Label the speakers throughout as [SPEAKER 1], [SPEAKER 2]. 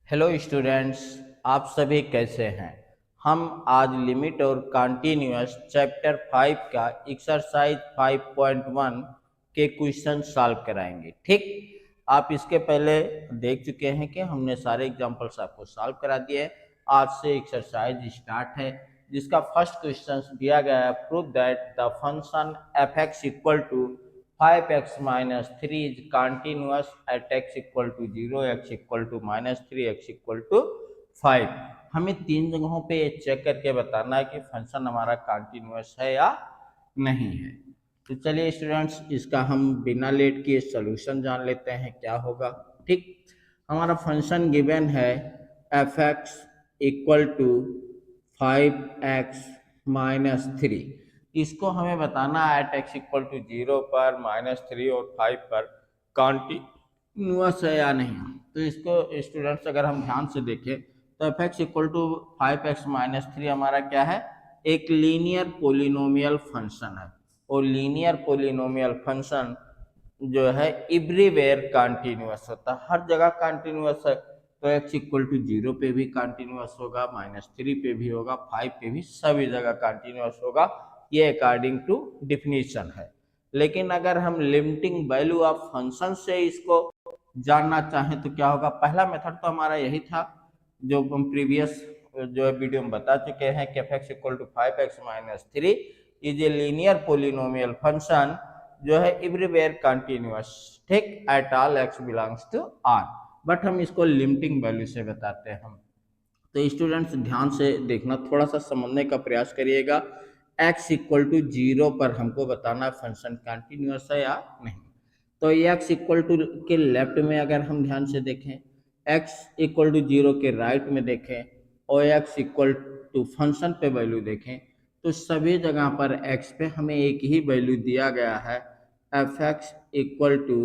[SPEAKER 1] Hello students, आप सभी कैसे हैं। हम आज लिमिट और कॉन्टिन्यूअस चैप्टर 5 का एक्सरसाइज 5.1 के क्वेश्चन सॉल्व कराएंगे। ठीक, आप इसके पहले देख चुके हैं कि हमने सारे एग्जांपल्स आपको सॉल्व करा दिए हैं। आज से एक्सरसाइज स्टार्ट है, जिसका फर्स्ट क्वेश्चन दिया गया है, prove that the function f x equal to 5x minus 3 is continuous at x equal to 0, x equal to minus 3, x equal to 5। हमें तीन जगहों पे चेक करके बताना है कि फंक्शन हमारा कंटिन्यूअस है या नहीं है। तो चलिए स्टूडेंट्स, इसका हम बिना लेट किए सॉल्यूशन जान लेते हैं क्या होगा। ठीक, हमारा फंक्शन गिवन है f x equal to 5x minus 3। इसको हमें बताना है एट एक्स इक्वल टू 0 पर, -3 और 5 पर कॉन्टिन्यूअस है या नहीं। तो इसको स्टूडेंट्स अगर हम ध्यान से देखें तो f x equal to 5x-3 हमारा क्या है, एक लीनियर पोलिनोमियल फंक्शन है। और लीनियर पोलिनोमियल फंक्शन जो है एवरीवेयर कंटिन्यूअस होता है, हर जगह कंटिन्यूअस है। तो x इक्वल टू 0 पे भी कंटिन्यूअस होगा, -3 पे भी होगा, 5 पे भी, सभी जगह कंटिन्यूअस होगा। ये अकॉर्डिंग टू डिफिनीशन है। लेकिन अगर हम लिमिटिंग वैल्यू ऑफ फंक्शन से इसको जानना चाहें तो क्या होगा। पहला मेथड तो हमारा यही था जो हम प्रीवियस जो है वीडियो में बता चुके हैं कि f(x = 5x-3) is a linear polynomial function जो है एवरीवेयर कंटिन्यूअस, ठीक, at all x belongs to R। But हम इसको लिमिटिंग वैल्यू से बताते हैं। तो स्टूडेंट्स ध्यान से देखना, थोड़ा सा समझने का प्रयास करिएगा। x इक्वल टू 0 पर हमको बताना फंक्शन कंटिन्यूअस है या नहीं। तो x इक्वल टू के लेफ्ट में अगर हम ध्यान से देखें, x इक्वल टू 0 के राइट में देखें और x इक्वल टू फंक्शन पे वैल्यू देखें, तो सभी जगह पर x पे हमें एक ही वैल्यू दिया गया है, f x equal to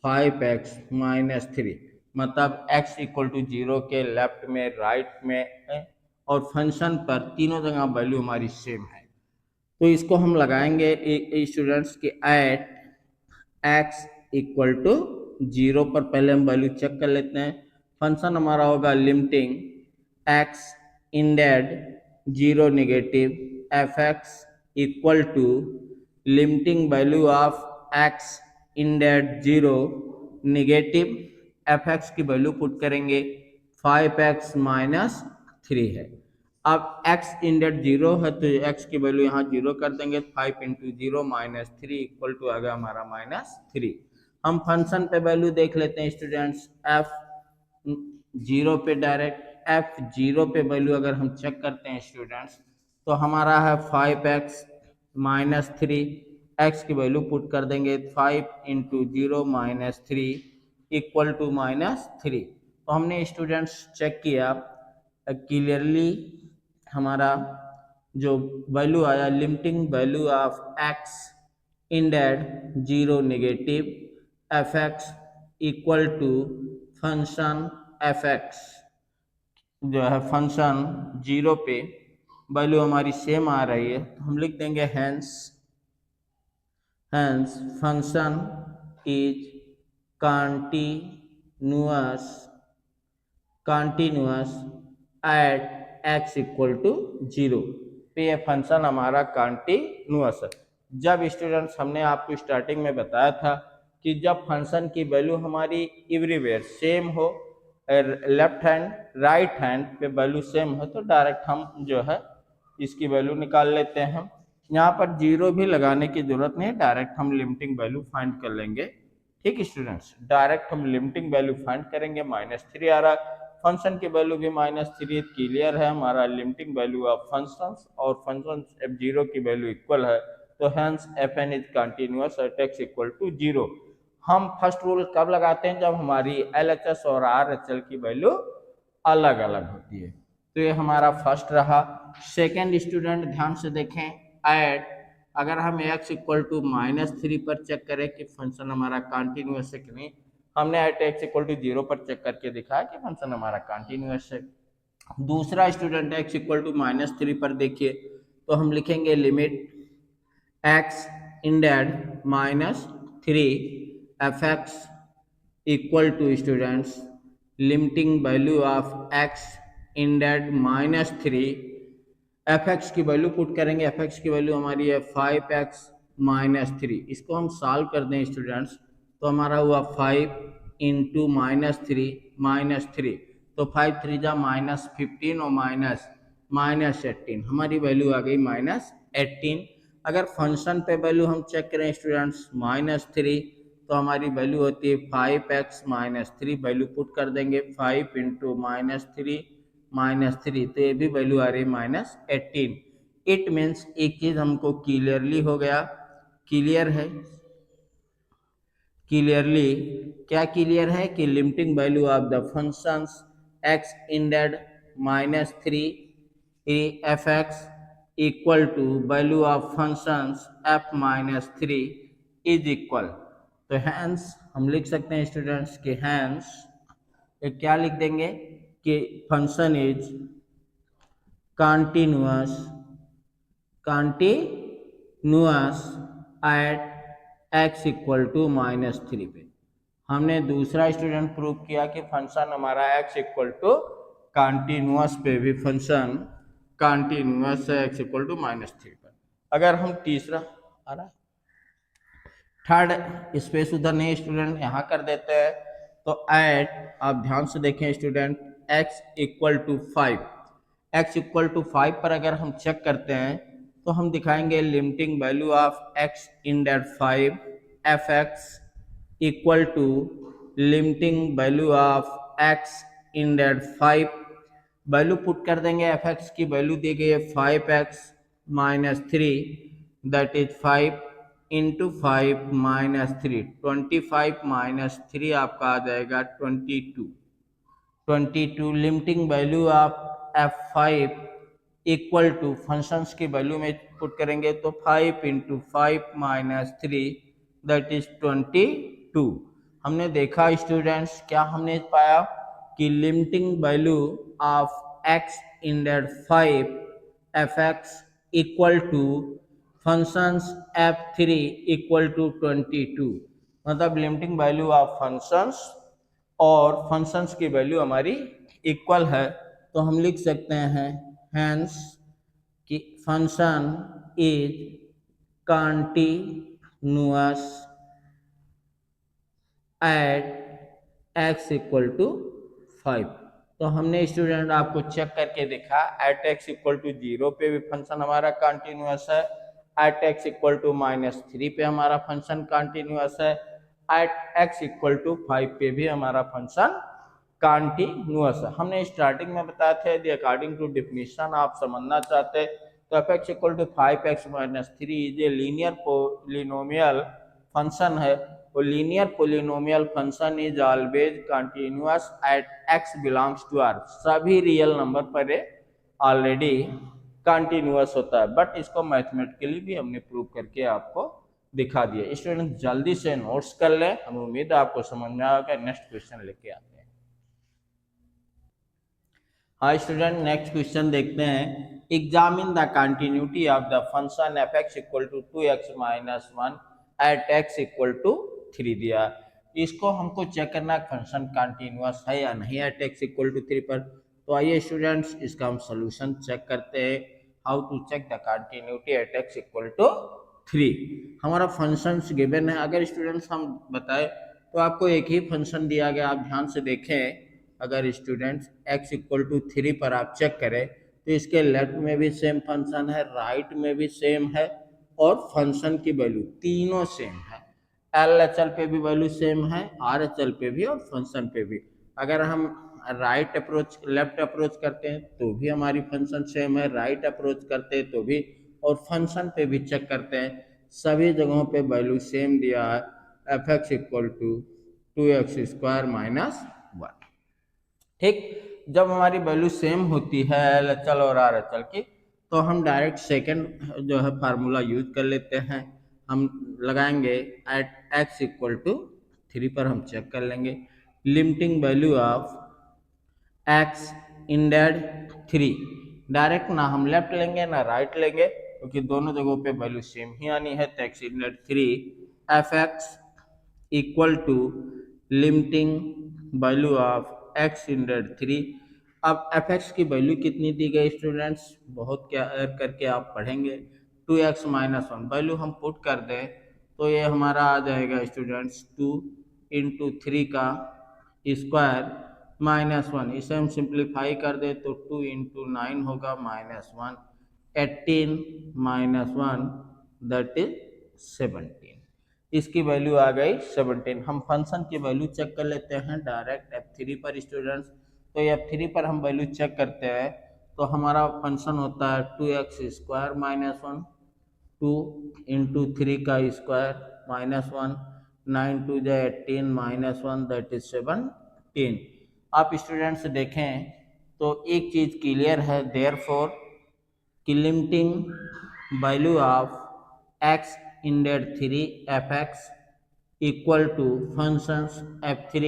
[SPEAKER 1] 5x-3। मतलब x इक्वल टू 0 के लेफ्ट में, राइट में और फंक्शन पर तीनों जगह वैल्यू हमारी सेम है। तो इसको हम लगाएंगे स्टूडेंट्स के एट x इक्वल टू 0 पर पहले हम वैल्यू चेक कर लेते हैं। फंक्शन हमारा होगा limiting x ended 0 negative f x equal to limiting value of x ended 0 negative f x की वैल्यू पुट करेंगे 5x-3 है। अब x इंडेड 0 है तो x की वैल्यू यहाँ 0 कर देंगे, 5 इंटू 0 -3 इक्वल टू आ गया हमारा -3। हम फंक्शन पे वैल्यू देख लेते हैं स्टूडेंट्स, f 0 पे डायरेक्ट, f 0 पे वैल्यू अगर हम चेक करते हैं स्टूडेंट्स तो हमारा है 5x-3, x की वैल्यू पुट कर देंगे 5 इंटू 0 -3 इक्वल टू -3। तो हमने स्टूडेंट्स चेक किया क्लियरली, हमारा जो वैल्यू आया limiting value of x ended 0 negative f x equal to function f x जो है फंक्शन 0 पे वैल्यू हमारी सेम आ रही है, तो हम लिख देंगे hence function is continuous at x equal to 0 पे ये फंक्शन हमारा कंटिन्यूअस है। जब स्टूडेंट्स हमने आपको स्टार्टिंग में बताया था कि जब फंक्शन की वैल्यू हमारी एवरीवेयर सेम हो, लेफ्ट हैंड राइट हैंड पे वैल्यू सेम हो, तो डायरेक्ट हम जो है इसकी वैल्यू निकाल लेते हैं। यहाँ पर 0 भी लगाने की जरूरत नहीं, डायरेक्ट हम लिमिटिंग वैल्यू फाइंड कर लेंगे। ठीक स्टूडेंट्स, डायरेक्ट हम लिमिटिंग वैल्यू फाइंड करेंगे, -3 आ रहा है, फंक्शन की वैल्यू भी -3, क्लियर है हमारा लिमिटिंग वैल्यू ऑफ फंक्शंस, और फंक्शन f0 की वैल्यू इक्वल है, तो hence fn is continuous at x equal to 0। हम फर्स्ट रूल कब लगाते हैं, जब हमारी LHS और RHL की वैल्यू अलग अलग होती है। तो ये हमारा फर्स्ट रहा। सेकेंड स्टूडेंट ध्यान से देखें, ऐड अगर हम x इक्वल टू -3 पर चेक करें कि फंक्शन हमारा कंटिन्यूअस है कि नहीं, हमने एट x इक्वल टू 0 पर चेक करके दिखाया कि फंक्शन हमारा कंटिन्यूअस है। दूसरा स्टूडेंट x इक्वल टू -3 पर देखिए, तो हम लिखेंगे limit x ended -3 f x equal to students limiting value of x ended -3, f x की वैल्यू पुट करेंगे, एफ एक्स की वैल्यू हमारी है 5x-3। इसको हम सॉल्व कर दें स्टूडेंट्स, तो हमारा हुआ 5 इंटू -3, तो 5 3 जा -15 और -18, हमारी वैल्यू आ गई -18। अगर फंक्शन पे वैल्यू हम चेक करें स्टूडेंट्स -3, तो हमारी वैल्यू होती है 5x-3, वैल्यू पुट कर देंगे 5 इंटू -3, तो ये भी वैल्यू आ रही है -18। इट मीन्स एक चीज हमको क्लियरली हो गया, क्लियर है, क्लियरली क्या क्लियर है कि limiting value of the functions x ended -3 f x equal to value of functions f -3 is equal. तो हैंस हम लिख सकते हैं स्टूडेंट्स कि हैंस क्या लिख देंगे कि function is continuous continuous at x equal to -3 पे। हमने दूसरा स्टूडेंट प्रूव किया कि फंक्शन हमारा x इक्वल टू कंटिन्यूअस पे भी फंक्शन कंटिन्यूअस है x इक्वल टू -3 पर। अगर हम तीसरा आ रहा थर्ड स्पेस उधर नहीं स्टूडेंट यहाँ कर देते हैं, तो एट आप ध्यान से देखें student x equal to 5, x equal to 5 पर अगर हम चेक करते हैं तो हम दिखाएंगे लिमिटिंग वैल्यू ऑफ x इन डेट 5 f x equal to limiting value of x इन डेट 5, वैल्यू पुट कर देंगे, एफ एक्स की वैल्यू दी गई है 5x-3, दैट इज 5 इंटू 5-3, 25-3 आपका आ जाएगा 22 limiting value of f5 equal to functions की वैल्यू में पुट करेंगे तो 5 इंटू 5-3 दैट इज 22। हमने देखा स्टूडेंट्स, क्या हमने पाया कि लिमिटिंग वैल्यू ऑफ x इन डेट 5 f x equal to functions f3 equal to 22, मतलब लिमिटिंग वैल्यू ऑफ फंक्शंस और फंक्शंस की वैल्यू हमारी इक्वल है। तो हम लिख सकते हैं हैंस कि function is continuous at x equal to 5। तो हमने स्टूडेंट आपको चेक करके देखा, एट x इक्वल टू 0 पे भी फंक्शन हमारा कंटिन्यूअस है, एट x इक्वल टू -3 पे हमारा फंक्शन कंटिन्यूअस है, एट x इक्वल टू 5 पे भी हमारा फंक्शन कंटिन्यूअस है। हमने स्टार्टिंग में बताया था यदि अकॉर्डिंग टू डिफिनीशन आप समझना चाहते तो f x equal to 5x-3 is a linear polynomial function है, और linear polynomial function is always continuous at x belongs to r, सभी रियल नंबर पर ऑलरेडी कंटिन्यूअस होता है, बट इसको मैथमेटिकली भी हमने प्रूव करके आपको दिखा दिया। स्टूडेंट जल्दी से नोट्स कर लें, हम उम्मीद है आपको समझ में आएगा। नेक्स्ट क्वेश्चन लेके आते हैं। हाँ स्टूडेंट, नेक्स्ट क्वेश्चन देखते हैं। Examine the continuity of the function f x equal to 2x-1 at x equal to 3 दिया। इसको हमको चेक करना है फंक्शन कंटिन्यूअस है या नहीं एट x इक्वल टू 3 पर। तो आइए स्टूडेंट्स इसका हम सोल्यूशन चेक करते हैं। How to check the continuity at x equal to 3। हमारा फंक्शन गिवन है, अगर स्टूडेंट्स हम बताए तो आपको एक ही फंक्शन दिया गया, आप ध्यान से देखें। अगर स्टूडेंट्स x इक्वल टू 3 पर आप चेक करें तो इसके लेफ्ट में भी सेम फंक्शन है, राइट में भी सेम है, और फंक्शन की वैल्यू तीनों सेम है। एल एच एल पे भी वैल्यू सेम है, आर एच एल पे भी और फंक्शन पे भी। अगर हम राइट अप्रोच लेफ्ट अप्रोच करते हैं तो भी हमारी फंक्शन सेम है, राइट अप्रोच करते हैं तो भी, और फंक्शन पे भी चेक करते हैं, सभी जगहों पे वैल्यू सेम दिया है, f x equal to 2x² - 1। ठीक, जब हमारी वैल्यू सेम होती है एल एच एल और आर एच एल की, तो हम डायरेक्ट सेकंड जो है फार्मूला यूज कर लेते हैं। हम लगाएंगे एट x इक्वल टू 3 पर हम चेक कर लेंगे लिमिटिंग वैल्यू ऑफ x इन डेट 3। डायरेक्ट ना हम लेफ्ट लेंगे ना राइट लेंगे, क्योंकि दोनों जगहों पे वैल्यू सेम ही आनी है। तो x इन डेट 3 f x equal to limiting value of x ended 3। अब एफ एक्स की वैल्यू कितनी दी गई स्टूडेंट्स, बहुत क्या करके आप पढ़ेंगे, 2x-1 वैल्यू हम पुट कर दें तो ये हमारा आ जाएगा स्टूडेंट्स 2 इंटू 3 का स्क्वायर -1। इसे हम सिंप्लीफाई कर दें तो 2 इंटू 9 होगा -1, 18 -1 दैट इज 17। इसकी वैल्यू आ गई 17। हम फंक्शन की वैल्यू चेक कर लेते हैं डायरेक्ट F3 पर स्टूडेंट्स। तो F3 पर हम वैल्यू चेक करते हैं तो हमारा फंक्शन होता है 2x² -1, 2 इंटू 3 का स्क्वायर -1, 9 टू जा 18 -1 दैट इज 17। आप स्टूडेंट्स देखें तो एक चीज़ क्लियर है, देयरफॉर कि limiting value of x ended 3 fx equal to functions f3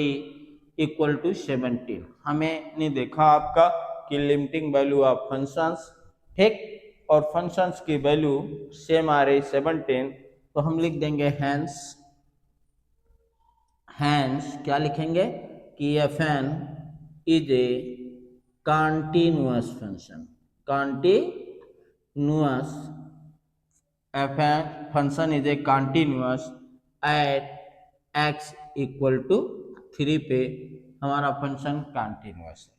[SPEAKER 1] equal to 17। हमें नहीं देखा आपका कि लिमिटिंग वैल्यू ऑफ फंक्शंस, ठीक, और फंक्शंस की वैल्यू सेम आ रही 17, तो हम लिख देंगे हैंस क्या लिखेंगे कि fn is a continuous function, continuous fn function is a continuous at x equal to 3 पे हमारा फंक्शन कंटिन्यूअस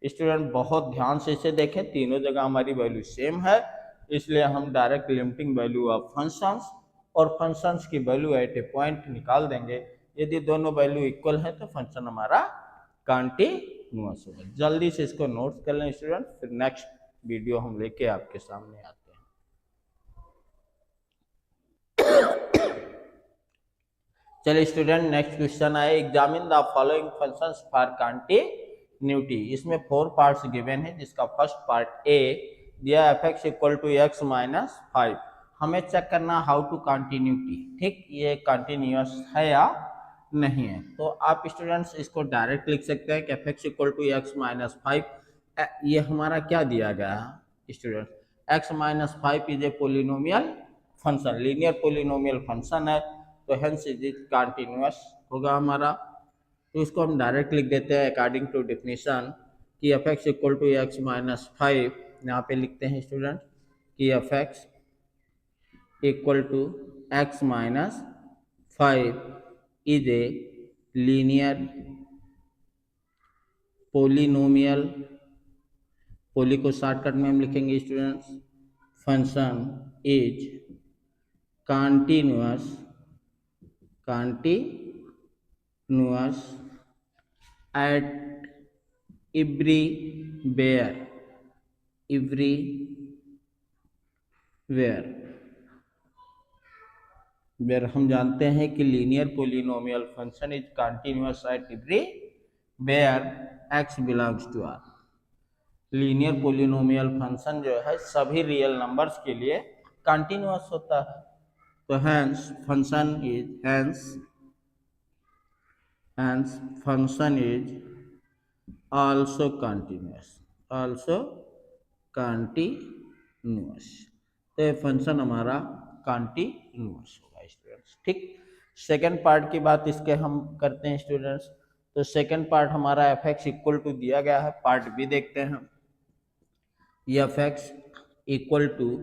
[SPEAKER 1] है। स्टूडेंट बहुत ध्यान से इसे देखें, तीनों जगह हमारी वैल्यू सेम है, इसलिए हम direct limiting value of functions और फंक्शंस की वैल्यू एट ए पॉइंट निकाल देंगे। यदि दोनों वैल्यू इक्वल है तो फंक्शन हमारा कंटिन्यूअस होगा। जल्दी से इसको नोट कर लें स्टूडेंट, फिर नेक्स्ट वीडियो हम लेके आपके सामने आते हैं। चलिए स्टूडेंट नेक्स्ट क्वेश्चन है, examine the following functions for continuity. इसमें 4 पार्ट्स गिवन है, जिसका फर्स्ट पार्ट ए दिया fx equal to x minus 5। हमें चेक करना हाउ टू कंटिन्यूटी, ठीक, ये कंटिन्यूअस है या नहीं है। तो आप स्टूडेंट्स इसको डायरेक्ट लिख सकते हैं कि fx equal to x minus 5। ये हमारा क्या दिया गया है student, x minus 5 is a polynomial function, linear polynomial function है, तो हेंस इज इट कंटिन्यूअस होगा हमारा। तो इसको हम डायरेक्ट लिख देते हैं अकॉर्डिंग टू डेफिनेशन कि F x equal to X minus 5। यहाँ पे लिखते हैं स्टूडेंट कि F x equal to X minus 5 is a linear polynomial, poly को शॉर्टकट में हम लिखेंगे students, function is continuous at everywhere where हम जानते हैं कि linear polynomial function is continuous at everywhere x belongs to r। Linear polynomial function जो है सभी रियल नंबर्स के लिए कंटिन्यूअस होता है। तो hence function is also continuous, तो ये फंक्शन हमारा कंटिन्यूअस होगा स्टूडेंट्स, ठीक। सेकेंड पार्ट की बात इसके हम करते हैं स्टूडेंट्स। तो सेकेंड पार्ट हमारा एफ एक्स इक्वल टू दिया गया है, पार्ट बी देखते हैं। F x equal to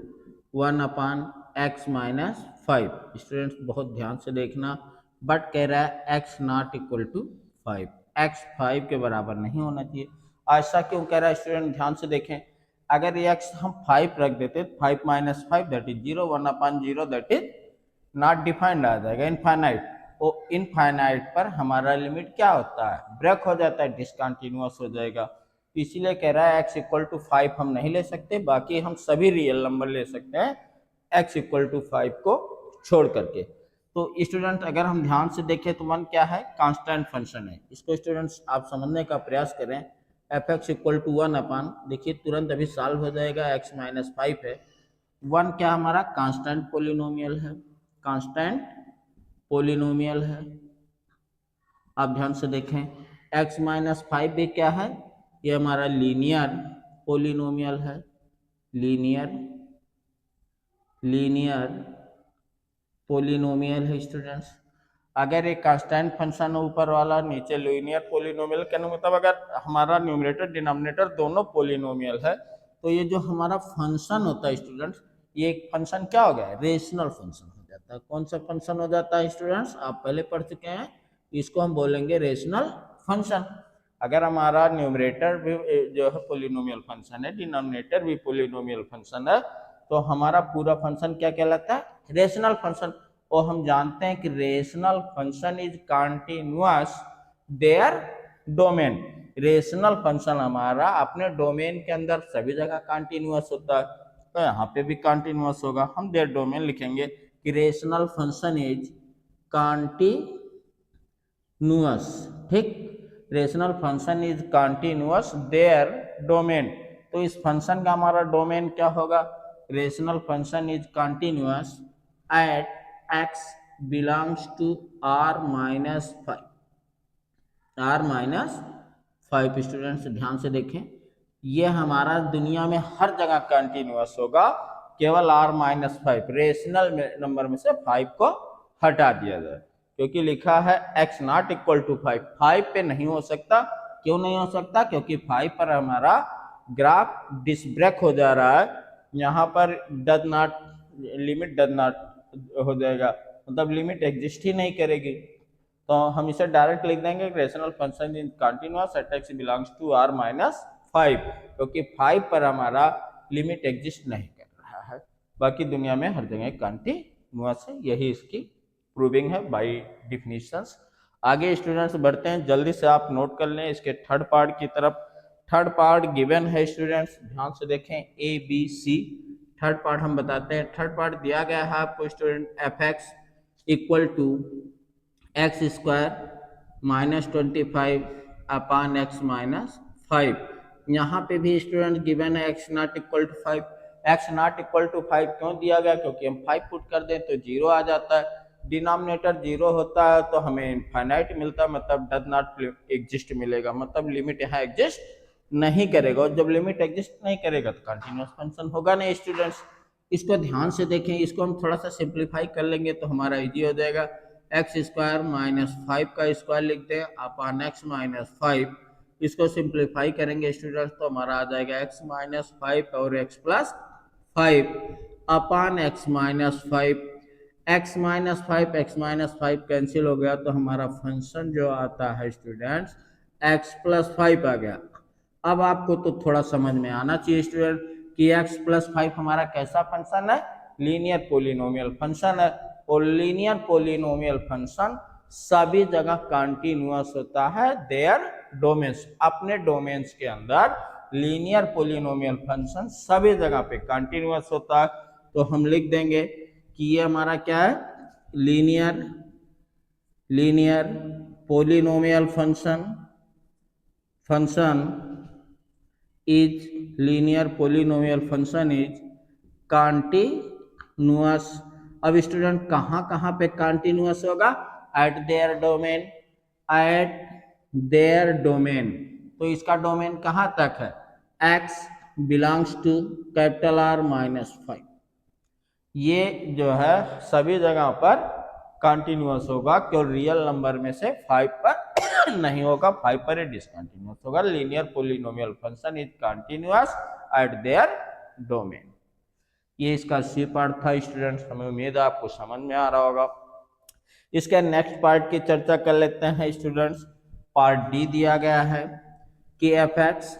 [SPEAKER 1] 1/x minus 5। Students बहुत ध्यान से देखना, बट कह रहा है x not equal to 5, x 5 के बराबर नहीं होना चाहिए। ऐसा क्यों कह रहा है स्टूडेंट, ध्यान से देखें, अगर ये x हम 5 रख देते 5 minus 5 that is 0, 1/0 that is not defined आ जाएगा, इनफाइनाइट। वो इनफाइनाइट पर हमारा लिमिट क्या होता है, ब्रेक हो जाता है, डिसकंटिन्यूअस हो जाएगा। इसीलिए कह रहा है x इक्वल टू 5 हम नहीं ले सकते, बाकी हम सभी रियल नंबर ले सकते हैं x इक्वल टू 5 को छोड़ करके। तो स्टूडेंट अगर हम ध्यान से देखें तो 1 क्या है, कांस्टेंट फंक्शन है। इसको स्टूडेंट्स आप समझने का प्रयास करें। एफ एक्स इक्वल टू 1/, देखिए तुरंत अभी सॉल्व हो जाएगा, x माइनस 5 है। 1 क्या हमारा कांस्टेंट पोलिनोमियल है, कांस्टेंट पोलिनोमियल है। आप ध्यान से देखें x माइनस 5 भी क्या है, ये हमारा लीनियर पोलिनोमियल है, लीनियर पोलिनोमियल है स्टूडेंट्स। अगर एक कांस्टेंट फंक्शन ऊपर वाला नीचे लीनियर पोलिनोमियल, कहने मतलब अगर हमारा न्यूमरेटर डिनोमिनेटर दोनों पोलिनोमियल है तो ये जो हमारा फंक्शन होता है स्टूडेंट्स, ये एक फंक्शन क्या हो गया, रेशनल फंक्शन हो जाता है। कौन सा फंक्शन हो जाता है स्टूडेंट्स, आप पहले पढ़ चुके हैं, इसको हम बोलेंगे रेशनल फंक्शन। अगर हमारा न्यूमरेटर भी जो है पोलिनोमियल फंक्शन है, डिनोमिनेटर भी पोलिनोमियल फंक्शन है, तो हमारा पूरा फंक्शन क्या कहलाता है, रेशनल फंक्शन। और हम जानते हैं कि rational function is continuous there domain. Rational function हमारा अपने डोमेन के अंदर सभी जगह कंटिन्यूअस होता है, तो यहाँ पे भी कंटिन्यूअस होगा। हम देयर डोमेन लिखेंगे कि रेशनल फंक्शन इज कंटिन्यूअस, ठीक, rational function is continuous there domain. तो इस फंक्शन का हमारा डोमेन क्या होगा, rational function is continuous at x belongs to r minus 5, r minus 5। Students ध्यान से देखें, ये हमारा दुनिया में हर जगह कंटिन्यूअस होगा, केवल r माइनस 5 रेशनल नंबर में से 5 को हटा दिया जाए, क्योंकि लिखा है x नॉट इक्वल टू 5, 5 पे नहीं हो सकता। क्यों नहीं हो सकता, क्योंकि 5 पर हमारा ग्राफ डिसब्रेक हो जा रहा है, यहाँ पर does not, limit does not हो जाएगा, मतलब लिमिट एग्जिस्ट ही नहीं करेगी। तो हम इसे डायरेक्ट लिख देंगे rational function in continuous at x belongs to r minus 5, क्योंकि 5 पर हमारा लिमिट एग्जिस्ट नहीं कर रहा है, बाकी दुनिया में हर जगह कंटिन्यूअस है। यही इसकी प्रूविंग है बाय डिफिनीशंस। आगे स्टूडेंट्स बढ़ते हैं, जल्दी से आप नोट कर लें इसके थर्ड पार्ट की तरफ। थर्ड पार्ट गिवन है स्टूडेंट्स, ध्यान से देखें, A B C. Third part हम बताते हैं। थर्ड पार्ट दिया गया है आपको student, f x equal to x square minus 25 upon x minus 5। यहाँ पे भी स्टूडेंट गिवन है x not equal to 5। X not equal to 5 क्यों दिया गया, क्योंकि हम 5 पुट कर दें तो 0 आ जाता है, डिनोमिनेटर 0 होता है तो हमें इनफाइनाइट मिलता है, मतलब डज नॉट एग्जिस्ट मिलेगा, मतलब लिमिट यहाँ एग्जिस्ट नहीं करेगा। और जब लिमिट एग्जिस्ट नहीं करेगा तो कंटिन्यूअस फंक्शन होगा नहीं स्टूडेंट्स। इसको ध्यान से देखें, इसको हम थोड़ा सा सिंप्लीफाई कर लेंगे तो हमारा इजी हो जाएगा। एक्स स्क्वायर माइनस 5 का स्क्वायर लिखते हैं अपॉन एक्स माइनस 5, इसको सिंप्लीफाई करेंगे स्टूडेंट्स तो हमारा आ जाएगा एक्स माइनस 5 और x plus 5 upon x minus 5। X minus 5 x minus 5 cancel हो गया तो हमारा फंक्शन जो आता है स्टूडेंट्स एक्स प्लस 5 आ गया। अब आपको तो थोड़ा समझ में आना चाहिए स्टूडेंट कि x प्लस 5 हमारा कैसा फंक्शन है, लीनियर पोलिनोमियल फंक्शन है। और लीनियर पोलिनोमियल फंक्शन सभी जगह कंटिन्यूअस होता है देयर डोमेन्स, अपने डोमेन्स के अंदर लीनियर पोलिनोमियल फंक्शन सभी जगह पे कंटिन्यूअस होता है। तो हम लिख देंगे कि ये हमारा क्या है, linear polynomial function is linear polynomial function is continuous. अब स्टूडेंट कहाँ पे कंटिन्यूअस होगा, at their domain, at their domain. तो इसका डोमेन कहाँ तक है, x belongs to capital R minus 5। ये जो है सभी जगह पर कंटिन्यूअस होगा, केवल रियल नंबर में से 5 पर नहीं होगा, 5 पर डिसकंटिन्यूअस होगा। Linear polynomial function is continuous at their domain. ये इसका सी पार्ट था स्टूडेंट्स, हमें उम्मीद है आपको समझ में आ रहा होगा। इसके नेक्स्ट पार्ट की चर्चा कर लेते हैं स्टूडेंट्स। पार्ट डी दिया गया है कि F x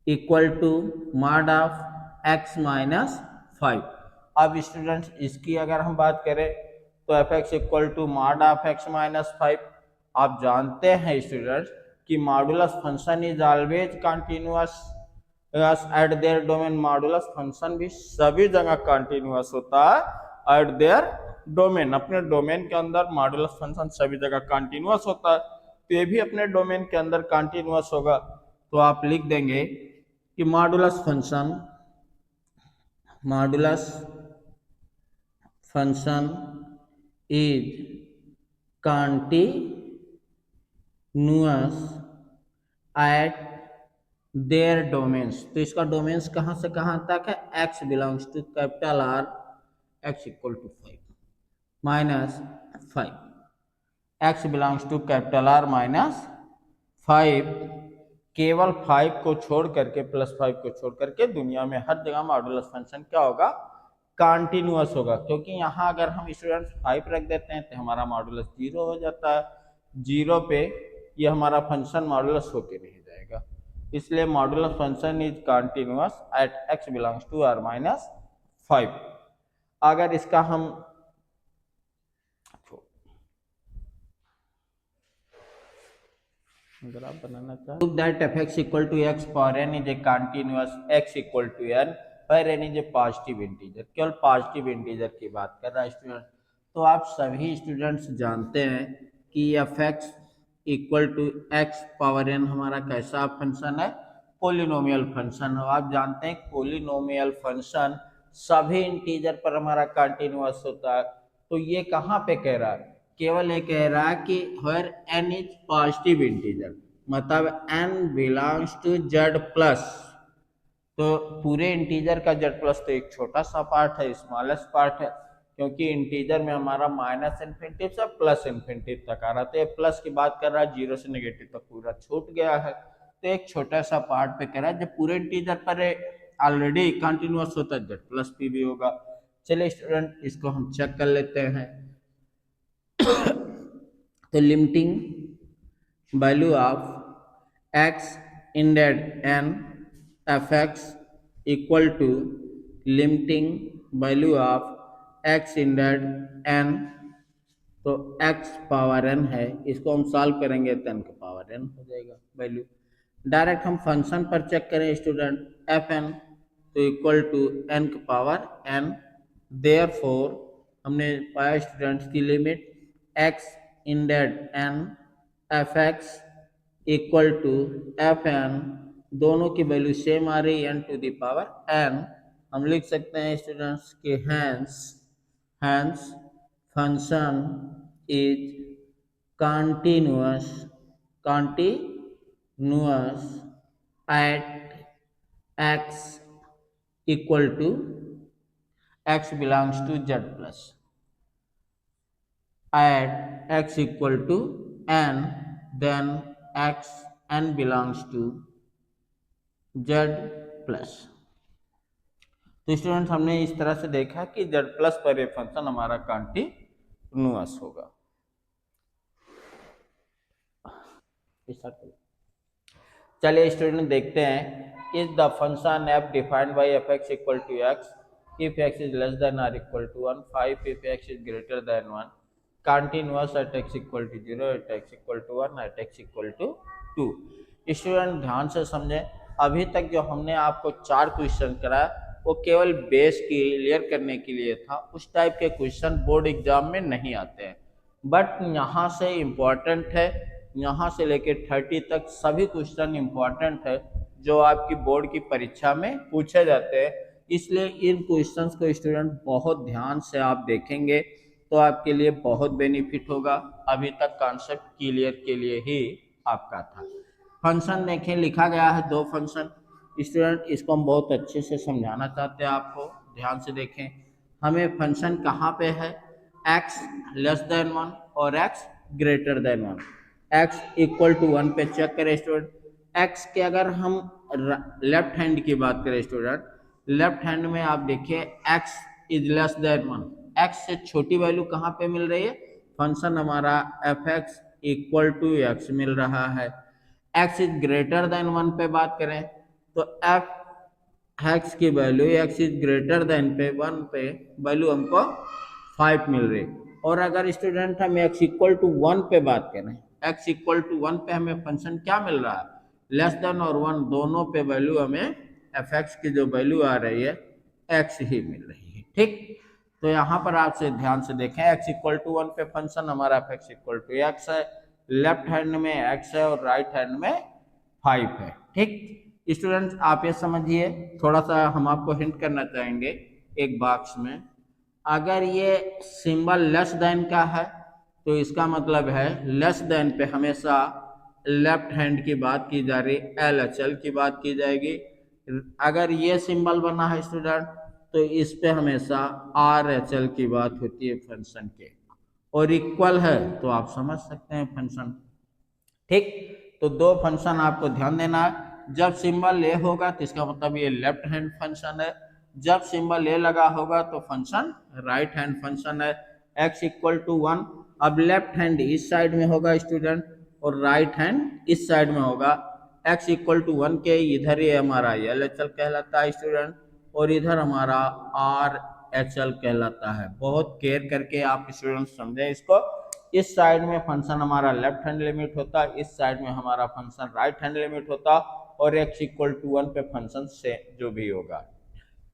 [SPEAKER 1] equal to mod of x minus 5। अब स्टूडेंट्स इसकी अगर हम बात करें तो f x equal to mod of x minus 5। आप जानते हैं स्टूडेंट्स कि modulus function is always continuous at their domain. Modulus function भी सभी जगह कंटिन्यूअस होता है एट देयर डोमेन, अपने डोमेन के अंदर मॉडुलस फंक्शन सभी जगह कंटिन्यूअस होता है, तो ये भी अपने डोमेन के अंदर कंटिन्यूअस होगा। तो आप लिख देंगे कि modulus function is continuous at their domains. तो इसका डोमेन्स कहाँ से कहाँ तक है, x belongs to capital R, x equal to 5 minus 5। X belongs to capital R minus 5, केवल 5 को छोड़ करके प्लस 5 को छोड़ करके दुनिया में हर जगह मॉडुलस फंक्शन क्या होगा, कंटिन्यूअस होगा। क्योंकि यहाँ अगर हम स्टूडेंट्स 5 रख देते हैं तो हमारा मॉडुलस 0 हो जाता है, 0 पे ये हमारा फंक्शन मॉडुलस होके रह जाएगा। इसलिए modulus function is continuous at x belongs to R minus 5। अगर इसका हम अगर आप बनाना चाहें prove that f x equal to x for n is a continuous x equal to n for n is a positive integer. केवल positive integer की बात कर रहा है स्टूडेंट। तो आप सभी स्टूडेंट्स जानते हैं कि F x equal to x power n हमारा कैसा फंक्शन है, पोलिनोमियल फंक्शन हो। आप जानते हैं पोलिनोमियल फंक्शन सभी इंटीजर पर हमारा कंटिन्यूअस होता है। तो ये कहाँ पे कह रहा है, केवल ये कह रहा है कि where n is positive integer, मतलब n belongs to z plus. तो पूरे इंटीजर का z प्लस तो एक छोटा सा पार्ट है, स्मॉलेस्ट पार्ट है, क्योंकि इंटीजर में हमारा माइनस इन्फिनिटी से प्लस इन्फिनिटी तक आ रहा है। तो ये प्लस की बात कर रहा है, जीरो से नेगेटिव तक पूरा छूट गया है। तो एक छोटा सा पार्ट पे कह रहा है, जब पूरे इंटीजर पर ऑलरेडी कंटिन्यूअस होता है z प्लस पी भी होगा। चलिए स्टूडेंट इसको हम चेक कर लेते हैं। तो लिमिटिंग वैल्यू ऑफ x इन डेट n f x equal to limiting value of x इन डेट n। तो x पावर n है, इसको हम सॉल्व करेंगे तो n का पावर n हो जाएगा वैल्यू। डायरेक्ट हम फंक्शन पर चेक करें स्टूडेंट, एफ एन तो इक्वल टू n का पावर n। देयरफॉर हमने पाया स्टूडेंट्स की लिमिट x इन डेट n f x equal to f n, दोनों की वैल्यू सेम आ रही है n to the power n। हम लिख सकते हैं स्टूडेंट्स के hence function is continuous at x equal to x belongs to z plus at x equal to n, then x n belongs to z plus। तो students हमने इस तरह से देखा कि z प्लस पर ये फंक्शन हमारा कंटिन्यूअस होगा। चलिए स्टूडेंट देखते हैं, is the function f defined by f x equal to x if x is less than or equal to 1, 5 if x is greater than 1, continuous at x equal to 0, at x equal to 1, at x equal to 2। Student ध्यान से समझें, अभी तक जो हमने आपको 4 question कराया वो केवल बेस क्लियर करने के लिए था। उस टाइप के क्वेश्चन बोर्ड एग्जाम में नहीं आते हैं, बट यहाँ से इम्पॉर्टेंट है, यहाँ से लेके 30 तक सभी क्वेश्चन इम्पॉर्टेंट है जो आपकी बोर्ड की परीक्षा में पूछे जाते हैं। इसलिए इन क्वेश्चंस को स्टूडेंट बहुत ध्यान से आप देखेंगे तो आपके लिए बहुत बेनिफिट होगा। अभी तक कॉन्सेप्ट क्लियर के लिए ही आपका था। फंक्शन देखें, लिखा गया है 2 फंक्शन। स्टूडेंट इसको हम बहुत अच्छे से समझाना चाहते हैं आपको, ध्यान से देखें। हमें फंक्शन कहाँ पे है, x लेस देन 1 और x greater than 1। x equal to 1 पे चेक करें स्टूडेंट। x के अगर हम लेफ्ट हैंड की बात करें स्टूडेंट, लेफ्ट हैंड में आप देखिए x is less then 1, x से छोटी वैल्यू कहाँ पे मिल रही है, फंक्शन हमारा F x equal to X मिल रहा है। x इज ग्रेटर देन 1 पे बात करें तो एफ एक्स की value x is greater than पे 1 पे वैल्यू हमको 5 मिल रही। और अगर स्टूडेंट हम x इक्वल टू 1 पे बात करें, x इक्वल टू 1 पे हमें फंक्शन क्या मिल रहा है, लेस देन और 1 दोनों पे वैल्यू हमें एफ एक्स की जो वैल्यू आ रही है x ही मिल रही है। ठीक, तो यहाँ पर आपसे ध्यान से देखें, x इक्वल टू 1 पे फंक्शन हमारा F x equal to x है, लेफ्ट हैंड में x है और राइट हैंड में 5 है। ठीक स्टूडेंट्स, आप ये समझिए, थोड़ा सा हम आपको हिंट करना चाहेंगे एक बॉक्स में, अगर ये सिंबल लेस देन का है तो इसका मतलब है लेस देन पे हमेशा लेफ्ट हैंड की बात की जा रही, LHL की बात की जाएगी। अगर ये सिंबल बना है स्टूडेंट तो इस पे हमेशा RHL की बात होती है फंक्शन के। और इक्वल है तो आप समझ सकते हैं फंक्शन। ठीक, तो दो फंक्शन आपको ध्यान देना है। जब सिंबल ए होगा तो इसका मतलब ये लेफ्ट हैंड फंक्शन है, जब सिंबल ए लगा होगा तो फंक्शन राइट हैंड फंक्शन है। x इक्वल टू 1, अब लेफ्ट हैंड इस साइड में होगा स्टूडेंट और राइट हैंड इस साइड में होगा। x इक्वल टू 1 के इधर ये हमारा LHL कहलाता है स्टूडेंट, और इधर हमारा RHL कहलाता है। बहुत केयर करके आप स्टूडेंट समझें इसको। इस साइड में फंक्शन हमारा लेफ्ट हैंड लिमिट होता है, इस साइड में हमारा फंक्शन राइट हैंड लिमिट होता, और x इक्वल टू 1 पे फंक्शन से जो भी होगा।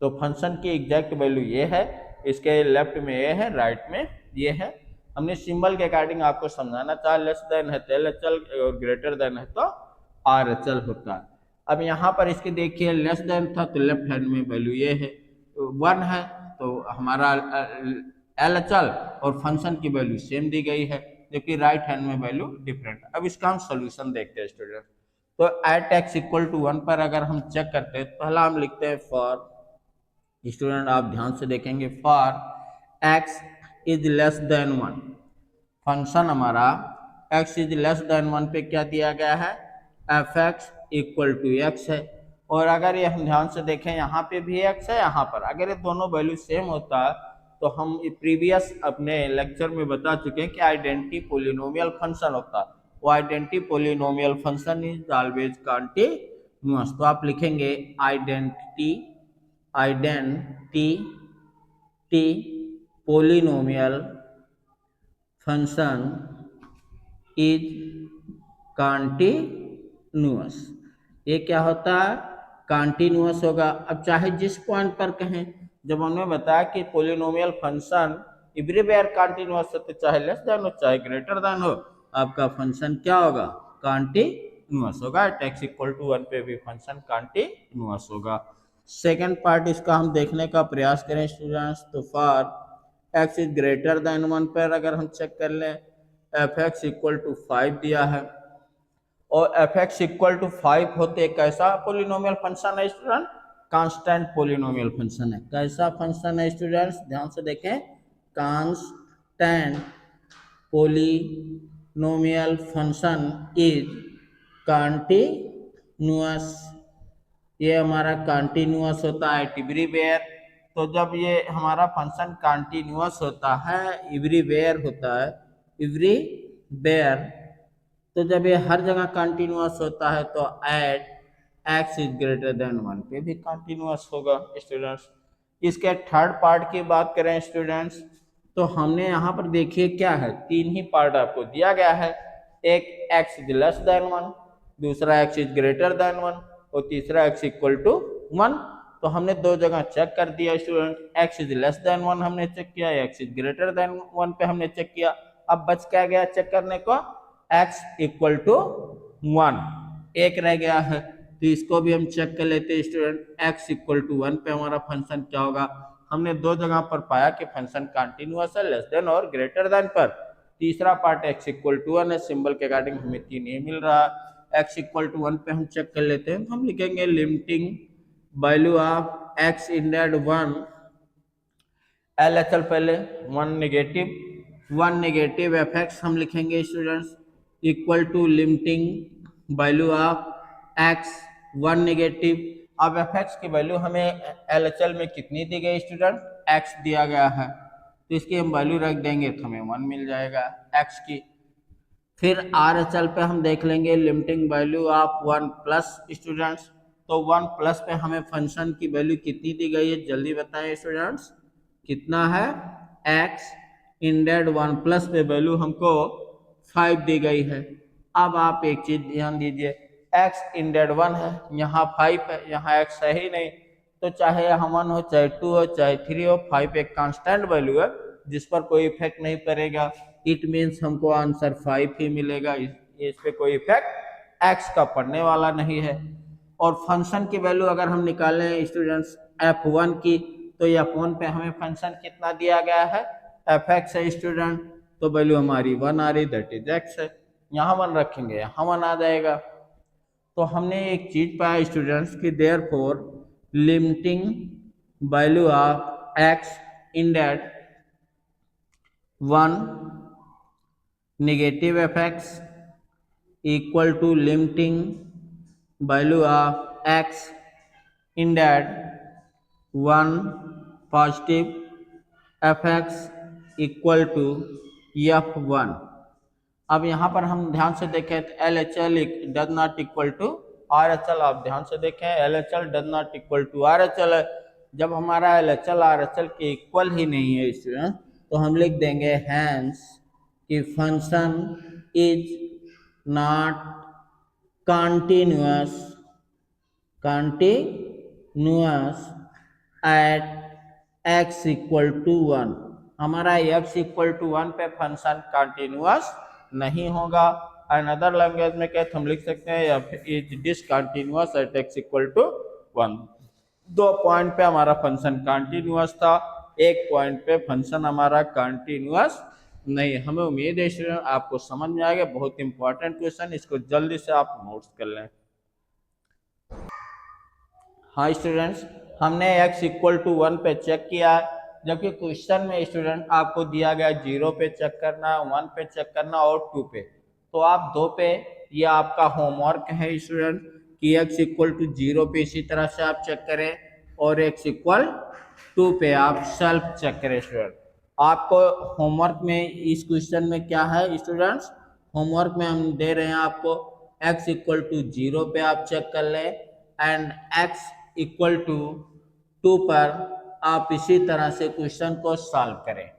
[SPEAKER 1] तो फंक्शन की एग्जैक्ट वैल्यू ये है, इसके लेफ्ट में ये है, राइट में ये है। हमने सिंबल के अकॉर्डिंग आपको समझाना चाहा, लेस देन है तो LHL और ग्रेटर देन है तो RHL होता है। अब यहाँ पर इसके देखिए लेस देन था तो लेफ्ट हैंड में वैल्यू ये है 1 है, तो हमारा LHL और फंक्शन की वैल्यू सेम दी गई है, जबकि राइट हैंड में वैल्यू डिफरेंट है। अब इसका हम सोल्यूशन देखते हैं स्टूडेंट। तो एट x इक्वल टू 1 पर अगर हम चेक करते हैं, पहला हम लिखते हैं फॉर, स्टूडेंट आप ध्यान से देखेंगे, for x is less then 1, function हमारा x इज लेस देन 1 पे क्या दिया गया है, f(x) इक्वल टू x है। और अगर ये हम ध्यान से देखें यहाँ पे भी x है, यहाँ पर अगर ये दोनों वैल्यू सेम होता है तो हम प्रीवियस अपने लेक्चर में बता चुके हैं कि आइडेंटिटी पोलिनोमियल फंक्शन होता है। वो identity polynomial function is always continuous. तो आप लिखेंगे identity polynomial function is continuous. ये क्या होता है, कंटीन्यूअस होगा। अब चाहे जिस पॉइंट पर कहें, जब हमने बताया कि पोलिनोमियल फंक्शन एवरीवेयर कंटीन्यूअस है, तो चाहे लेस देन हो चाहे ग्रेटर देन हो, आपका फंक्शन क्या होगा, कंटीन्यूअस होगा। x इक्वल टू 1 पे भी फंक्शन कंटीन्यूअस होगा। सेकेंड पार्ट इसका हम देखने का प्रयास करें स्टूडेंट्स। तो for x is greater than 1 पर अगर हम चेक कर लें, f(x) इक्वल टू 5 दिया है, और f(x) इक्वल टू 5 होते एक कैसा पोलिनोमियल फंक्शन है स्टूडेंट, कांस्टेंट पोलिनोमियल फंक्शन है। कैसा फंक्शन है स्टूडेंट्स, ध्यान से देखें, constant polynomial function is continuous. ये हमारा कंटीन्यूअस होता है एवरीवेयर। तो जब ये हमारा फंक्शन कंटीन्यूअस होता है, एवरीवेयर होता है, एवरीवेयर, तो जब ये हर जगह कंटीन्यूअस होता है तो at x is greater than 1 पे भी कंटीन्यूअस होगा स्टूडेंट्स। इसके थर्ड पार्ट की बात करें स्टूडेंट्स, तो हमने यहाँ पर देखिए क्या है, तीन ही पार्ट आपको दिया गया है। एक x इज लेस देन 1, दूसरा x इज ग्रेटर देन 1, और तीसरा x इक्वल टू 1। तो हमने दो जगह चेक कर दिया student, x is less then 1 हमने चेक किया, x इज ग्रेटर देन 1 पे हमने चेक किया। अब बच क्या गया चेक करने को, x इक्वल टू 1 एक रह गया है, तो इसको भी हम चेक कर लेते हैं स्टूडेंट। x इक्वल टू 1 पे हमारा फंक्शन क्या होगा, हमने दो जगह पर पाया कि फंक्शन कंटिन्यूअस है, लेस देन और ग्रेटर देन पर। तीसरा पार्ट x इक्वल टू 1 है, सिंबल के अकॉर्डिंग हमें 3 ये मिल रहा है। x इक्वल टू 1 पे हम चेक कर लेते हैं, हम लिखेंगे लिमिटिंग वैल्यू ऑफ x इंडेड 1 LHL पहले 1 नेगेटिव f(x) हम लिखेंगे students, equal to limiting value of x 1 negative. अब f(x) की वैल्यू हमें LHL में कितनी दी गई स्टूडेंट, x दिया गया है, तो इसकी हम वैल्यू रख देंगे तो हमें 1 मिल जाएगा x की। फिर RHL पे हम देख लेंगे limiting value of 1 plus students, तो 1 प्लस पे हमें फंक्शन की वैल्यू कितनी दी गई है, जल्दी बताएं स्टूडेंट्स, कितना है, x इंडेड 1 प्लस पे वैल्यू हमको 5 दी गई है। अब आप एक चीज ध्यान दीजिए, x इंडेड 1 है, यहाँ 5 है, यहाँ x है ही नहीं, तो चाहे यहाँ 1 हो चाहे 2 हो चाहे 3 हो, 5 एक कांस्टेंट वैल्यू है जिस पर कोई इफेक्ट नहीं पड़ेगा। इट मीन्स हमको आंसर 5 ही मिलेगा, इस पे कोई इफेक्ट x का पड़ने वाला नहीं है। और फंक्शन की वैल्यू अगर हम निकालें स्टूडेंट्स f1 की, तो f1 पे हमें फंक्शन कितना दिया गया है, f(x) है स्टूडेंट, तो वैल्यू हमारी 1 आ रही, दैट इज x है, यहाँ 1 रखेंगे यहाँ 1 आ जाएगा। तो हमने एक चीज पाया स्टूडेंट्स कि therefore limiting value of x इंडेड 1 negative fx equal to limiting value of x in that 1 positive fx equal to f1। अब यहाँ पर हम ध्यान से देखें तो L H L does not equal to R H L. आप ध्यान से देखें L H L does not equal to R H L. जब हमारा L H L R H L के इक्वल ही नहीं है स्टूडेंट, तो हम लिख देंगे हैंस कि function is not continuous at x equal to 1। हमारा x इक्वल टू 1 पे फंक्शन कंटिन्यूअस नहीं होगा। अनदर लैंग्वेज में क्या हम लिख सकते हैं f is discontinuous at x equal to 1। 2 point पे हमारा फंक्शन कंटिन्यूअस था, 1 पॉइंट पे फंक्शन हमारा कंटिन्यूअस नहीं। हमें उम्मीद है स्टूडेंट आपको समझ में आएगा। बहुत इंपॉर्टेंट क्वेश्चन, इसको जल्दी से आप नोट्स कर लें। हाँ स्टूडेंट्स, हमने x इक्वल टू 1 पे चेक किया है, जबकि क्वेश्चन में स्टूडेंट आपको दिया गया 0 पे चेक करना, 1 पे चेक करना और 2 पे। तो आप 2 पे, ये आपका होमवर्क है स्टूडेंट कि x इक्वल टू 0 पे इसी तरह से आप चेक करें और x इक्वल 2 पे आप सेल्फ चेक करें स्टूडेंट। आपको होमवर्क में इस क्वेश्चन में क्या है स्टूडेंट्स, होमवर्क में हम दे रहे हैं आपको x इक्वल टू 0 पे आप चेक कर लें एंड x इक्वल टू 2 पर आप इसी तरह से क्वेश्चन को सॉल्व करें।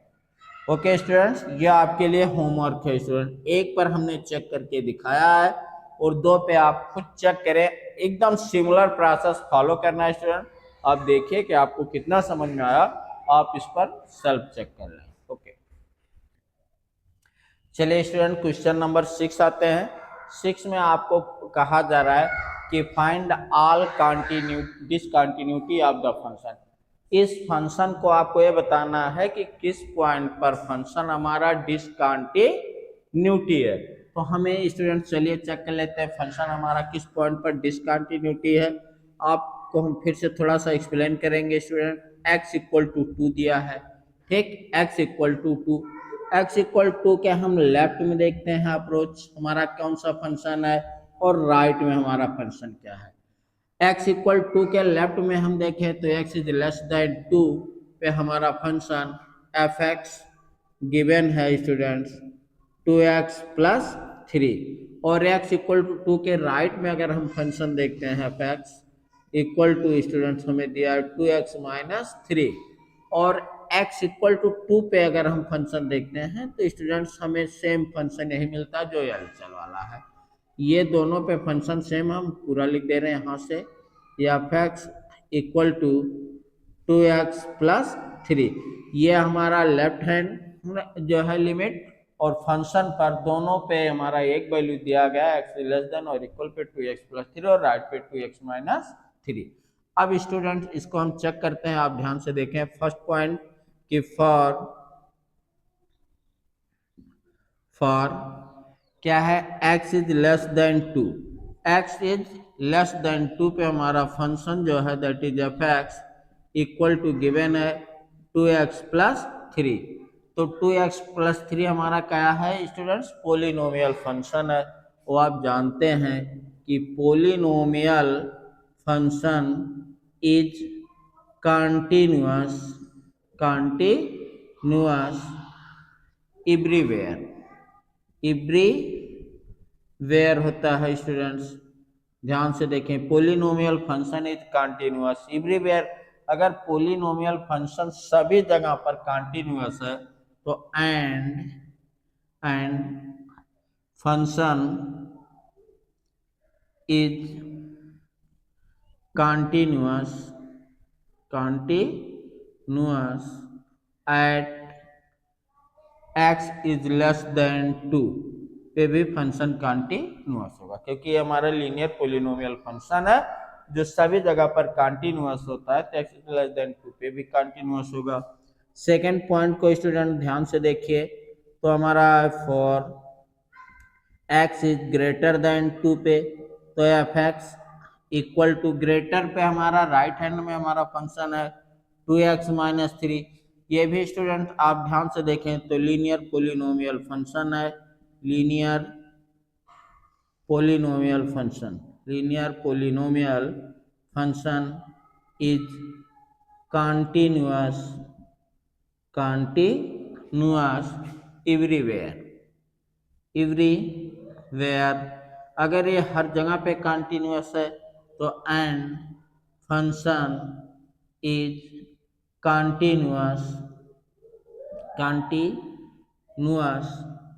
[SPEAKER 1] ओके स्टूडेंट्स, ये आपके लिए होमवर्क है स्टूडेंट। 1 पर हमने चेक करके दिखाया है और 2 पे आप खुद चेक करें। एकदम सिमिलर प्रोसेस फॉलो करना है स्टूडेंट। आप देखिए कि आपको कितना समझ में आया, आप इस पर सेल्फ चेक कर लें। ओके, चलिए स्टूडेंट क्वेश्चन नंबर 6 आते हैं। 6 में आपको कहा जा रहा है कि find all discontinuity of the function. इस फंक्शन को आपको ये बताना है कि किस पॉइंट पर फंक्शन हमारा डिसकंटिन्यूटी है। तो हमें स्टूडेंट चलिए चेक कर लेते हैं फंक्शन हमारा किस पॉइंट पर डिसकंटिन्यूटी है। आपको हम फिर से थोड़ा सा एक्सप्लेन करेंगे स्टूडेंट। x इक्वल टू 2 दिया है, ठीक, x equal to 2। x equal to के हम लेफ्ट में देखते हैं अप्रोच हमारा कौन सा फंक्शन है और राइट में हमारा फंक्शन क्या है। x इक्वल टू के लेफ्ट में हम देखें तो x इज लेस देन 2 पे हमारा फंक्शन fx गिवन है स्टूडेंट्स 2x प्लस 3। और x इक्वल टू 2 के राइट में अगर हम फंक्शन देखते हैं fx इक्वल टू स्टूडेंट्स हमें दिया है 2x माइनस 3। और x इक्वल टू 2 पे अगर हम फंक्शन देखते हैं तो स्टूडेंट्स हमें सेम फंक्शन यही मिलता है जो एलएचएल वाला है। ये दोनों पे फंक्शन सेम हम पूरा लिख दे रहे हैं यहाँ से, या fx equal to 2x plus 3। ये हमारा लेफ्ट हैंड जो है लिमिट, और फंक्शन पर दोनों पे हमारा एक वैल्यू दिया गया है x लेस देन और इक्वल पे 2x प्लस 3 और राइट पे 2x माइनस 3। अब स्टूडेंट इसको हम चेक करते हैं। आप ध्यान से देखें फर्स्ट पॉइंट कि फॉर क्या है x is less than 2। x is less than 2 पे हमारा फंक्शन जो है that is fx equal to given है 2x प्लस 3। तो 2x प्लस 3 हमारा क्या है स्टूडेंट्स, पोलिनोमियल फंक्शन है। वो आप जानते हैं कि polynomial function is continuous everywhere होता है स्टूडेंट्स। ध्यान से देखें polynomial function is continuous everywhere. अगर पोलिनोमियल फंक्शन सभी जगह पर कंटिन्यूअस है तो and function is continuous at x is less than 2 पे भी फंक्शन कंटिन्यूअस होगा, क्योंकि ये हमारा लीनियर पोलिनोमियल फंक्शन है जो सभी जगह पर कंटिन्यूअस होता है। तो x इज लेस देन 2 पे भी कंटिन्यूअस होगा। सेकेंड पॉइंट को स्टूडेंट ध्यान से देखिए तो हमारा for x is greater then 2 पे तो fx इक्वल टू ग्रेटर पे हमारा राइट हैंड में हमारा फंक्शन है 2x माइनस 3। ये भी स्टूडेंट आप ध्यान से देखें तो लीनियर पोलिनोमियल फंक्शन है linear polynomial function. Linear polynomial function is continuous everywhere. अगर ये हर जगह पे कंटिन्यूअस है तो and function is continuous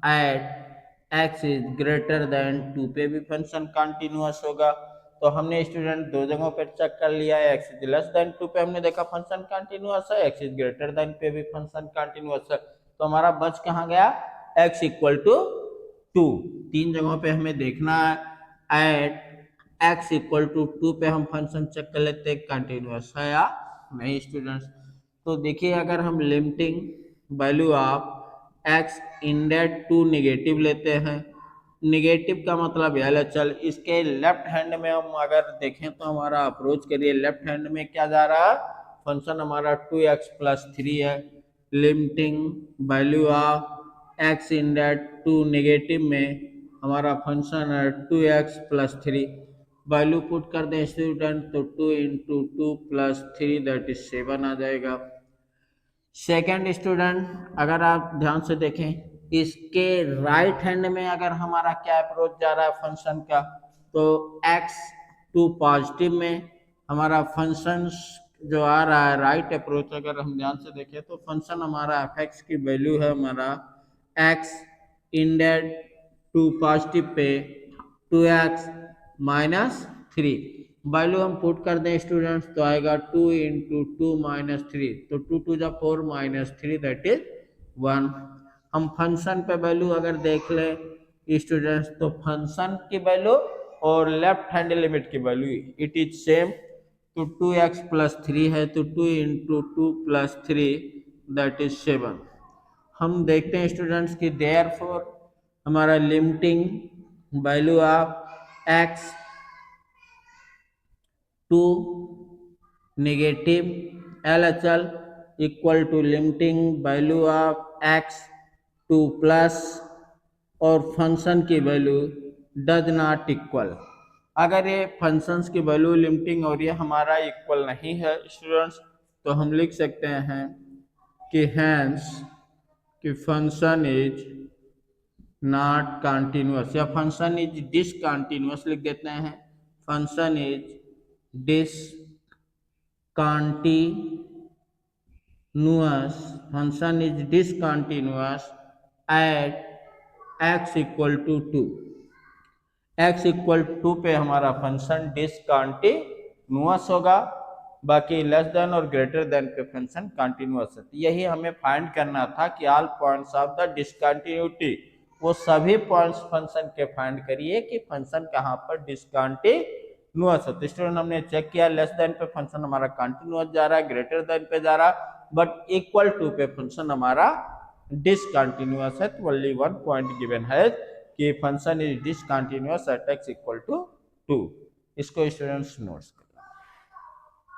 [SPEAKER 1] at x is greater then 2 पे भी फंक्शन कंटिन्यूअस होगा। तो हमने स्टूडेंट दो जगहों पर चेक कर लिया है, x इज लेस देन 2 पे हमने देखा फंक्शन कंटिन्यूअस है, x इज ग्रेटर देन पे भी फंक्शन कंटिन्यूअस है। तो हमारा बच कहाँ गया, x इक्वल टू 2। तीन जगहों पे हमें देखना है एट x इक्वल टू 2 पे हम फंक्शन चेक कर लेते हैं कंटिन्यूअस है या नहीं स्टूडेंट्स। तो देखिए अगर हम लिमिटिंग वैल्यू ऑफ x इंडेड टू निगेटिव लेते हैं, निगेटिव का मतलब है चल इसके लेफ्ट हैंड में हम अगर देखें तो हमारा अप्रोच करिए, लेफ्ट हैंड में क्या जा रहा है, फंक्शन हमारा 2x प्लस 3 है। लिमिटिंग वैल्यू ऑफ x इंडेड टू नेगेटिव में हमारा फंक्शन है 2x प्लस 3। वैल्यू पुट कर दें स्टूडेंट तो 2 इंटू 2 प्लस 3 दैट इज 7 आ जाएगा। सेकेंड स्टूडेंट अगर आप ध्यान से देखें इसके राइट हैंड में अगर हमारा क्या अप्रोच जा रहा है फंक्शन का, तो x टू पॉजिटिव में हमारा फंक्शन जो आ रहा है राइट अप्रोच अगर हम ध्यान से देखें तो फंक्शन हमारा f(x) की वैल्यू है हमारा x इंडेड to positive pay 2x minus 3। Value हम पुट कर दें स्टूडेंट्स तो आएगा 2 इंटू 2 माइनस 3, तो 2 to the 4 minus 3 that is 1। हम फंक्शन पे वैल्यू अगर देख लें स्टूडेंट्स तो फंक्शन की वैल्यू और लेफ्ट हैंड लिमिट की वैल्यू इट इज सेम। तो 2x प्लस 3 है तो 2 इंटू 2 प्लस 3 दैट इज 7। हम देखते हैं स्टूडेंट्स की देयरफॉर हमारा limiting value of x to negative LHL equal to limiting value of x to plus और फंक्शन की वैल्यू डज नॉट इक्वल। अगर ये फंक्शंस की वैल्यू लिमिटिंग और ये हमारा इक्वल नहीं है स्टूडेंट्स तो हम लिख सकते हैं कि हैंस कि फंक्शन इज नॉट कंटिन्यूअस या फंक्शन इज डिसकंटिन्यूअस लिख देते हैं। Function is function is discontinuous at x equal to 2। x equal 2 पे हमारा फंक्शन डिसकंटिन्यूअस होगा, बाकी लेस देन और ग्रेटर देन पे फंक्शन कंटिन्यूअस है। यही हमें फाइंड करना था कि all points of the discontinuity, वो सभी पॉइंट्स फंक्शन के फाइंड करिए कि फंक्शन कहाँ पर डिसकंटिन्यूअस है। तो स्टूडेंट हमने चेक किया लेस देन पे फंक्शन हमारा कंटिन्यूअस जा रहा है, ग्रेटर देन पे जा रहा है, बट इक्वल टू पे फंक्शन हमारा डिसकंटिन्यूअस है। तो ओनली वन पॉइंट गिवन है कि function is discontinuous at x equal to 2। इसको स्टूडेंट्स नोट्स